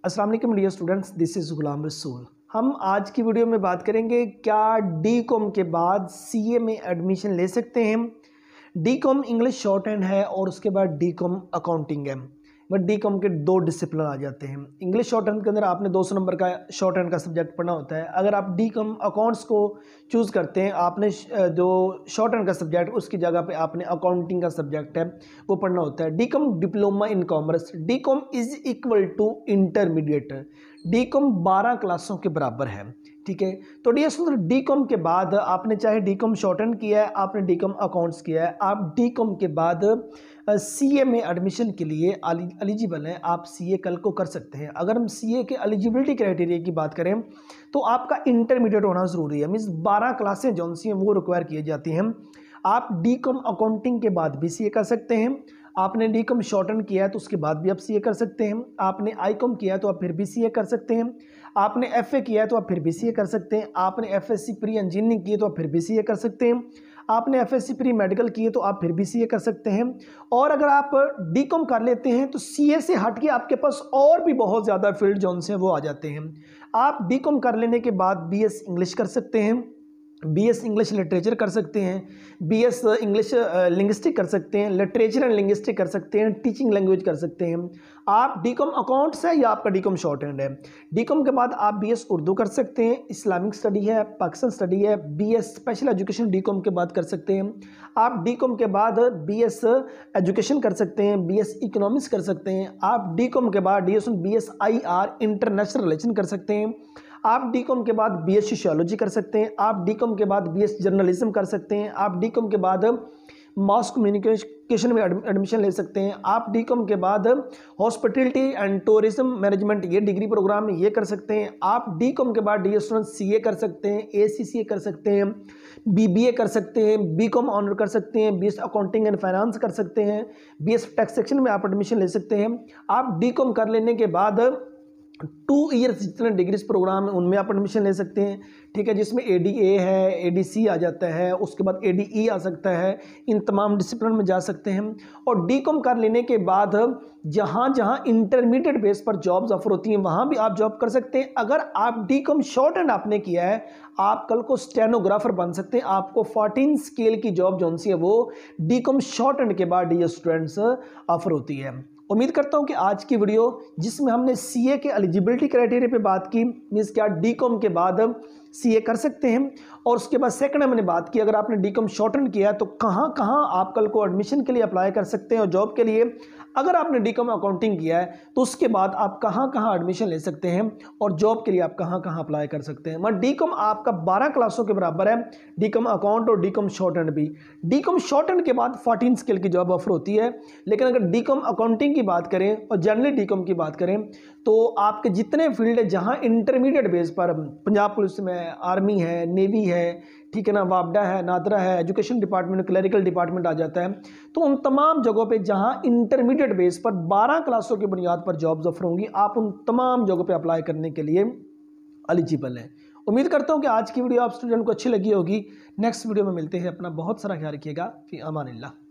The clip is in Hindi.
अस्सलाम वालेकुम dear students, this is Ghulam Rasool. हम आज की वीडियो में बात करेंगे क्या डी.कॉम के बाद सीए में एडमिशन ले सकते हैं। डी.कॉम इंग्लिश शॉर्ट हैंड है और उसके बाद डी.कॉम अकाउंटिंग है। बट डी.कॉम के दो डिसिप्लिन आ जाते हैं। इंग्लिश शॉर्ट हैंड के अंदर आपने 200 नंबर का शॉर्ट हैंड का सब्जेक्ट पढ़ना होता है। अगर आप डी.कॉम अकाउंट्स को चूज़ करते हैं, आपने जो शॉर्ट हैंड का सब्जेक्ट उसकी जगह पे आपने अकाउंटिंग का सब्जेक्ट है वो पढ़ना होता है। D com diploma in commerce, D com is equal to intermediate. D com 12 क्लासों के बराबर है। ठीक है, तो डियर स्टूडेंट, डी.कॉम के बाद आपने चाहे डी.कॉम शॉर्ट हैंड किया है, आपने डी.कॉम अकाउंट्स किया है, आप डी.कॉम के बाद सीए में एडमिशन के लिए एलिजिबल हैं। आप सीए कल को कर सकते हैं। अगर हम सीए के एलिजिबिलिटी क्राइटेरिया की बात करें तो आपका इंटरमीडिएट होना ज़रूरी है। मीन्स 12 क्लासें जौन सी हैं वो रिक्वायर की जाती हैं। आप डी.कॉम अकाउंटिंग के बाद भी सीए कर सकते हैं। आपने डी.कॉम शॉर्ट हैंड किया है तो उसके बाद भी आप सीए कर सकते हैं। आपने आई.कॉम किया है तो आप फिर भी सीए कर सकते हैं। आपने एफए किया है तो आप फिर भी सीए कर सकते हैं। आपने एफएससी प्री इंजीनियरिंग की है तो आप फिर भी सीए कर सकते हैं। आपने एफएससी प्री मेडिकल की है तो आप फिर भी सीए कर सकते हैं। और अगर आप डी.कॉम कर लेते हैं तो सीए से हट के आपके पास और भी बहुत ज़्यादा फील्ड जौन से वो आ जाते हैं। आप डी.कॉम कर लेने के बाद बीएस इंग्लिश कर सकते हैं, बीएस इंग्लिश लिटरेचर कर सकते हैं, बीएस इंग्लिश लिंग्विस्टिक कर सकते हैं, लिटरेचर एंड लिंग्विस्टिक कर सकते हैं, टीचिंग लैंग्वेज कर सकते हैं। आप डी.कॉम अकाउंट्स है या आपका डी.कॉम शॉर्ट हैंड है। डी.कॉम के बाद आप बीएस उर्दू कर सकते हैं, इस्लामिक स्टडी है, पाकिस्तान स्टडी है, बीएस स्पेशल एजुकेशन डी.कॉम के बाद कर सकते हैं। आप डी.कॉम के बाद बीएस एजुकेशन कर सकते हैं, बीएस इकोनॉमिक्स कर सकते हैं। आप डी.कॉम के बाद बीएस आई.आर इंटरनेशनल रिलेशन कर सकते हैं। आप डी.कॉम के बाद बीएस सोशियोलॉजी कर सकते हैं। आप डी.कॉम के बाद बीएस जर्नलिज्म कर सकते हैं। आप डी.कॉम के बाद मास कम्युनिकेशन में एडमिशन ले सकते हैं। आप डी.कॉम के बाद हॉस्पिटलिटी एंड टूरिज्म मैनेजमेंट ये डिग्री प्रोग्राम ये कर सकते हैं। आप डी.कॉम के बाद डी स्टूडेंट सीए कर सकते हैं, एसीसीए कर सकते हैं, बीबीए कर सकते हैं, बी.कॉम ऑनर कर सकते हैं, बीएस अकाउंटिंग एंड फाइनेंस कर सकते हैं, बीएस टैक्सेशन में आप एडमिशन ले सकते हैं। आप डी.कॉम कर लेने के बाद 2 ईयर्स जितने डिग्रीज प्रोग्राम है उनमें आप एडमिशन ले सकते हैं। ठीक है, जिसमें एडीए है, एडीसी आ जाता है, उसके बाद एडीई आ सकता है। इन तमाम डिसिप्लिन में जा सकते हैं। और डी.कॉम कर लेने के बाद जहाँ जहाँ इंटरमीडिएट बेस पर जॉब्स ऑफर होती हैं वहाँ भी आप जॉब कर सकते हैं। अगर आप डी.कॉम शॉर्ट हैंड आपने किया है, आप कल को स्टेनोग्राफर बन सकते हैं। आपको 14 स्केल की जॉब जौन सी है वो डी.कॉम शॉर्ट हैंड के बाद डी स्टूडेंट्स ऑफर होती है। उम्मीद करता हूं कि आज की वीडियो जिसमें हमने सीए के एलिजिबिलिटी क्राइटेरिया पे बात की, मीन्स क्या डी.कॉम के बाद सीए कर सकते हैं, और उसके बाद सेकंड हमने बात की अगर आपने डी.कॉम शॉर्ट हैंड किया है तो कहां कहां आप कल को एडमिशन के लिए अप्लाई कर सकते हैं और जॉब के लिए। अगर आपने डी.कॉम अकाउंटिंग किया है तो उसके बाद आप कहां कहां एडमिशन ले सकते हैं और जॉब के लिए आप कहां कहां अप्लाई कर सकते हैं। मतलब डी.कॉम आपका 12 क्लासों के बराबर है, डी.कॉम अकाउंट और डी.कॉम शॉर्ट हैंड भी। डी.कॉम शॉर्ट हैंड के बाद 14 स्केल की जॉब ऑफर होती है। लेकिन अगर डी.कॉम अकाउंटिंग की बात करें और जनरली डी.कॉम की बात करें तो आपके जितने फील्ड है जहां इंटरमीडिएट बेस पर पंजाब पुलिस में, आर्मी है, नेवी है, ठीक है ना, वापडा है, नादरा है, एजुकेशन डिपार्टमेंट, क्लरिकल डिपार्टमेंट आ जाता है, तो उन तमाम जगहों पे जहां इंटरमीडिएट बेस पर 12 क्लासों की बुनियाद पर जॉब्स ऑफर होंगी, आप उन तमाम जगहों पे अप्लाई करने के लिए एलिजिबल हैं। उम्मीद करता हूं कि आज की वीडियो आप स्टूडेंट को अच्छी लगी होगी। नेक्स्ट वीडियो में मिलते हैं। अपना बहुत सारा ख्याल रखिएगा। फी अमानिल्लाह।